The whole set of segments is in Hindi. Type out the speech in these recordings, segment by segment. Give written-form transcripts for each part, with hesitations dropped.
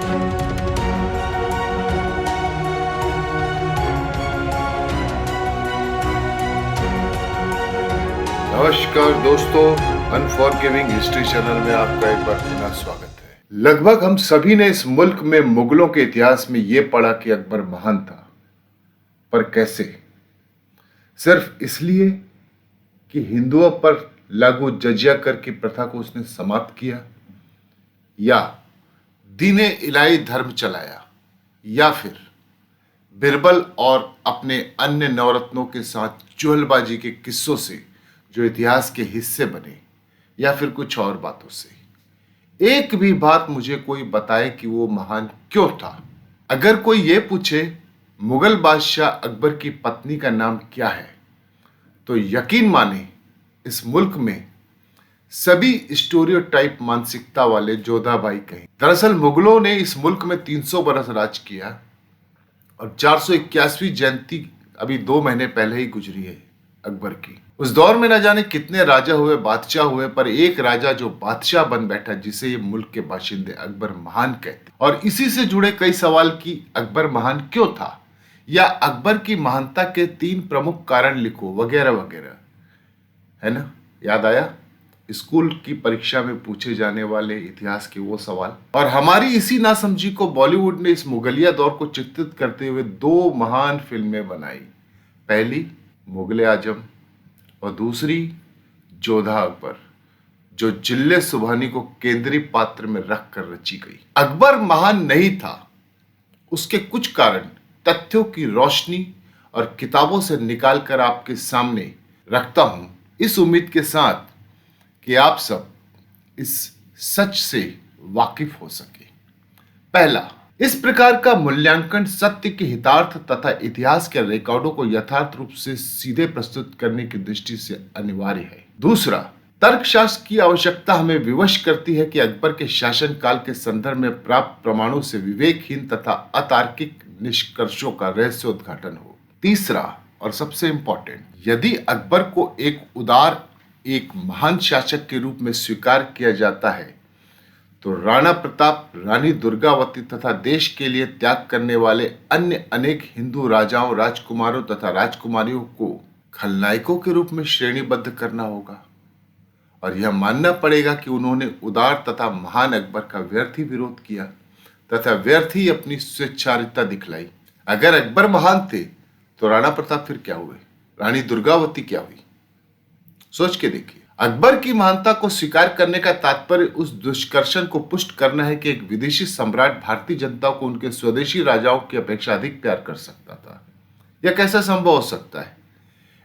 नमस्कार दोस्तों, अनफॉरगिविंग हिस्ट्री चैनल में आपका एक बार पुनः स्वागत है। लगभग हम सभी ने इस मुल्क में मुगलों के इतिहास में यह पढ़ा कि अकबर महान था, पर कैसे? सिर्फ इसलिए कि हिंदुओं पर लागू जजिया कर की प्रथा को उसने समाप्त किया, या दीने इलाही धर्म चलाया, या फिर बिरबल और अपने अन्य नवरत्नों के साथ चुहलबाजी के किस्सों से जो इतिहास के हिस्से बने, या फिर कुछ और बातों से। एक भी बात मुझे कोई बताए कि वो महान क्यों था। अगर कोई ये पूछे मुगल बादशाह अकबर की पत्नी का नाम क्या है, तो यकीन माने इस मुल्क में सभी स्टोरियोटाइप मानसिकता वाले जोधाबाई कहें। दरअसल मुगलों ने इस मुल्क में 300 बरस राज किया और 481वीं जयंती अभी 2 महीने पहले ही गुजरी है अकबर की। उस दौर में न जाने कितने राजा हुए, बादशाह हुए, पर एक राजा जो बादशाह बन बैठा, जिसे ये मुल्क के बाशिंदे अकबर महान कहते। और इसी से जुड़े कई सवाल कि अकबर महान क्यों था, या अकबर की महानता के 3 प्रमुख कारण लिखो, वगैरह वगैरह, है ना। याद आया स्कूल की परीक्षा में पूछे जाने वाले इतिहास के वो सवाल। और हमारी इसी नासमझी को बॉलीवुड ने इस मुगलिया दौर को चित्रित करते हुए 2 महान फिल्में बनाई। पहली मुगले आजम और दूसरी जोधा अकबर, जो जिल्ले सुबहानी को केंद्रीय पात्र में रखकर रची गई। अकबर महान नहीं था, उसके कुछ कारण तथ्यों की रोशनी और किताबों से निकालकर आपके सामने रखता हूं, इस उम्मीद के साथ कि आप सब इस सच से वाकिफ हो सके। पहला, इस प्रकार का मूल्यांकन सत्य के हितार्थ तथा इतिहास के रिकॉर्डों को यथार्थ रूप से सीधे प्रस्तुत करने की दृष्टि से अनिवार्य है। दूसरा, तर्कशास्त्र की आवश्यकता हमें विवश करती है कि अकबर के शासन काल के संदर्भ में प्राप्त प्रमाणों से विवेकहीन तथा अतार्किक निष्कर्षों का रहस्य उद्घाटन हो। तीसरा और सबसे इंपॉर्टेंट, यदि अकबर को एक उदार, एक महान शासक के रूप में स्वीकार किया जाता है, तो राणा प्रताप, रानी दुर्गावती तथा देश के लिए त्याग करने वाले अन्य अनेक हिंदू राजाओं, राजकुमारों तथा राजकुमारियों को खलनायकों के रूप में श्रेणीबद्ध करना होगा। और यह मानना पड़ेगा कि उन्होंने उदार तथा महान अकबर का व्यर्थ ही विरोध किया तथा व्यर्थ ही अपनी स्वेच्छारिता दिखलाई। अगर अकबर महान थे तो राणा प्रताप फिर क्या हुए, रानी दुर्गावती क्या हुई? सोच के देखिए। अकबर की महानता को स्वीकार करने का तात्पर्य उस दुष्कर्षण को पुष्ट करना है कि एक विदेशी सम्राट भारतीय जनता को उनके स्वदेशी राजाओं की अपेक्षा अधिक प्यार कर सकता था। यह कैसा संभव हो सकता है?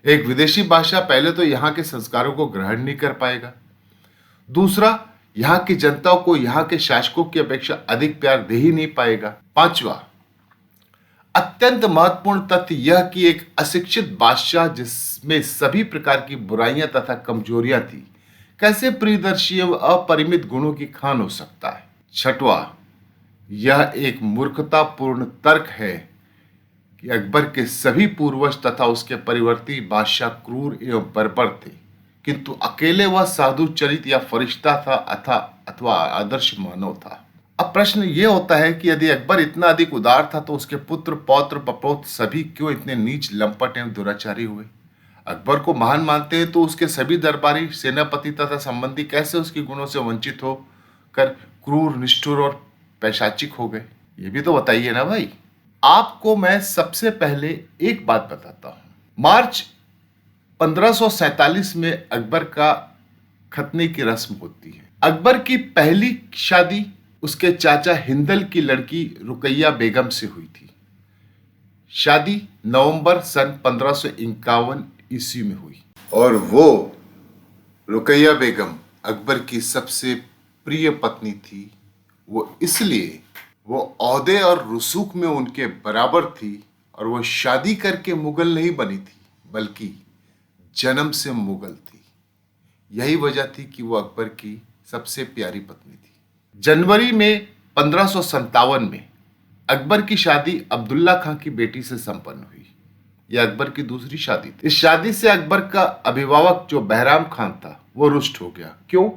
एक विदेशी बादशाह पहले तो यहाँ के संस्कारों को ग्रहण नहीं कर पाएगा, दूसरा यहाँ की जनता को यहाँ के शासकों की अपेक्षा अधिक प्यार दे ही नहीं पाएगा। पांचवा, अत्यंत महत्वपूर्ण तथ्य यह कि एक अशिक्षित बादशाह जिसमें सभी प्रकार की बुराइयां तथा कमजोरियां थी, कैसे प्रियदर्शी एवं अपरिमित गुणों की खान हो सकता है। छठवां, यह एक मूर्खतापूर्ण तर्क है कि अकबर के सभी पूर्वज तथा उसके परिवर्ती बादशाह क्रूर एवं बर्बर थे, किंतु अकेले वह साधु चरित या फरिश्ता था अथवा आदर्श मानव था। अब प्रश्न यह होता है कि यदि अकबर इतना अधिक उदार था, तो उसके पुत्र, पौत्र, पपौत्र सभी क्यों इतने नीच, लंपट एवं दुराचारी हुए? अकबर को महान मानते हैं तो उसके सभी दरबारी, सेनापति तथा संबंधी कैसे उसके गुणों से वंचित होकर क्रूर, निष्ठुर और पैशाचिक हो गए? ये भी तो बताइए ना भाई। आपको मैं सबसे पहले एक बात बताता हूं। मार्च 1547 में अकबर का खतने की रस्म होती है। अकबर की पहली शादी उसके चाचा हिंदल की लड़की रुकैया बेगम से हुई थी। शादी नवंबर सन 1551 ईस्वी में हुई, और वो रुकैया बेगम अकबर की सबसे प्रिय पत्नी थी। वो इसलिए वो ओहदे और रसूख में उनके बराबर थी, और वो शादी करके मुगल नहीं बनी थी, बल्कि जन्म से मुगल थी। यही वजह थी कि वो अकबर की सबसे प्यारी पत्नी थी। जनवरी में 1557 में अकबर की शादी अब्दुल्ला खां की बेटी से संपन्न हुई। यह अकबर की दूसरी शादी थी। इस शादी से अकबर का अभिभावक जो बहराम खान था, वो रुष्ट हो गया। क्यों?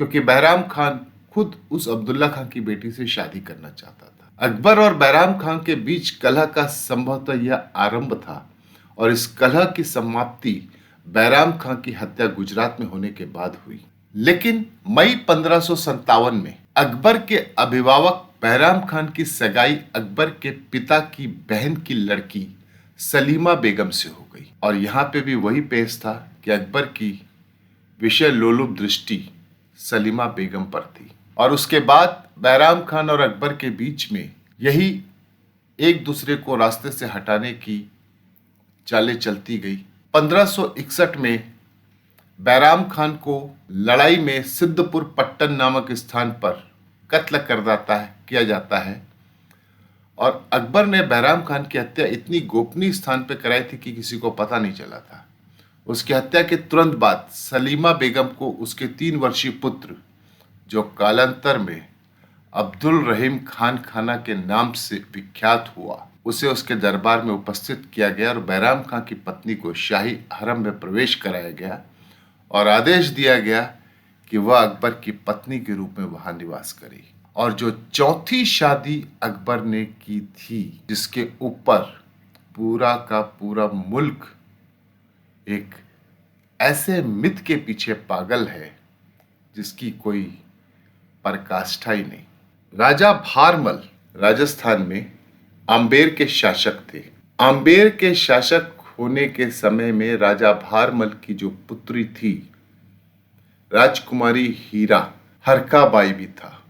क्योंकि बहराम खान खुद उस अब्दुल्ला खां की बेटी से शादी करना चाहता था। अकबर और बैराम खां के बीच कलह का संभवतः यह आरंभ था और इस कलह की समाप्ति बैराम खां की हत्या गुजरात में होने के बाद हुई। लेकिन मई 1557 में अकबर के अभिभावक बैराम खान की सगाई अकबर के पिता की बहन की लड़की सलीमा बेगम से हो गई और यहाँ पे भी वही पेश था कि अकबर की विषय लोलुप दृष्टि सलीमा बेगम पर थी और उसके बाद बैराम खान और अकबर के बीच में यही एक दूसरे को रास्ते से हटाने की चालें चलती गई। 1561 में बैराम खान को लड़ाई में सिद्धपुर पट्टन नामक स्थान पर कत्ल किया जाता है और अकबर ने बैराम खान की हत्या इतनी गोपनीय स्थान पर कराई थी कि किसी को पता नहीं चला था। उसकी हत्या के तुरंत बाद सलीमा बेगम को उसके 3 वर्षीय पुत्र, जो कालांतर में अब्दुल रहीम खान खाना के नाम से विख्यात हुआ, उसे उसके दरबार में उपस्थित किया गया और बैराम खां की पत्नी को शाही हरम में प्रवेश कराया गया और आदेश दिया गया कि वह अकबर की पत्नी के रूप में वहां निवास करे। और जो चौथी शादी अकबर ने की थी, जिसके ऊपर पूरा का पूरा मुल्क एक ऐसे मिथ के पीछे पागल है जिसकी कोई पराकाष्ठा ही नहीं। राजा भारमल राजस्थान में आम्बेर के शासक थे। आम्बेर के शासक होने के समय में राजा भारमल की जो पुत्री थी, राजकुमारी हीरा, हरखा बाई भी था।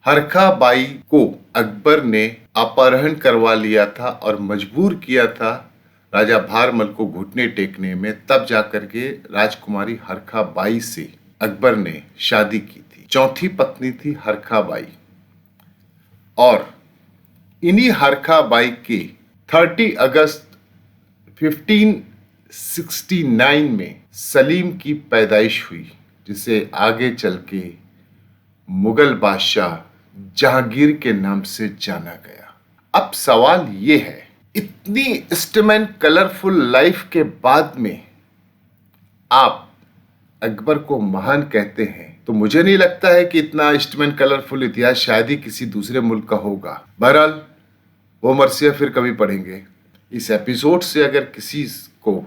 हरखा बाई को अकबर ने अपहरण करवा लिया था और मजबूर किया था राजा भारमल को घुटने टेकने में, तब जाकर के राजकुमारी हरखा बाई से अकबर ने शादी की थी। चौथी पत्नी थी हरखा बाई और इन्हीं हरखा बाई के 30 अगस्त 1569 में सलीम की पैदाइश हुई, जिसे आगे चल के मुगल बादशाह जहांगीर के नाम से जाना गया। अब सवाल ये है, इतनी स्टमन कलरफुल लाइफ के बाद में आप अकबर को महान कहते हैं, तो मुझे नहीं लगता है कि इतना स्टमन कलरफुल इतिहास शायद ही किसी दूसरे मुल्क का होगा। बहरहाल वो मरसिया फिर कभी पढ़ेंगे। इस एपिसोड से अगर किसी को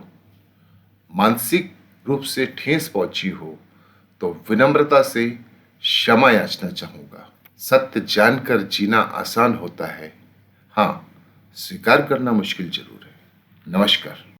मानसिक रूप से ठेस पहुंची हो तो विनम्रता से क्षमा याचना चाहूंगा। सत्य जानकर जीना आसान होता है, हाँ, स्वीकार करना मुश्किल जरूर है। नमस्कार।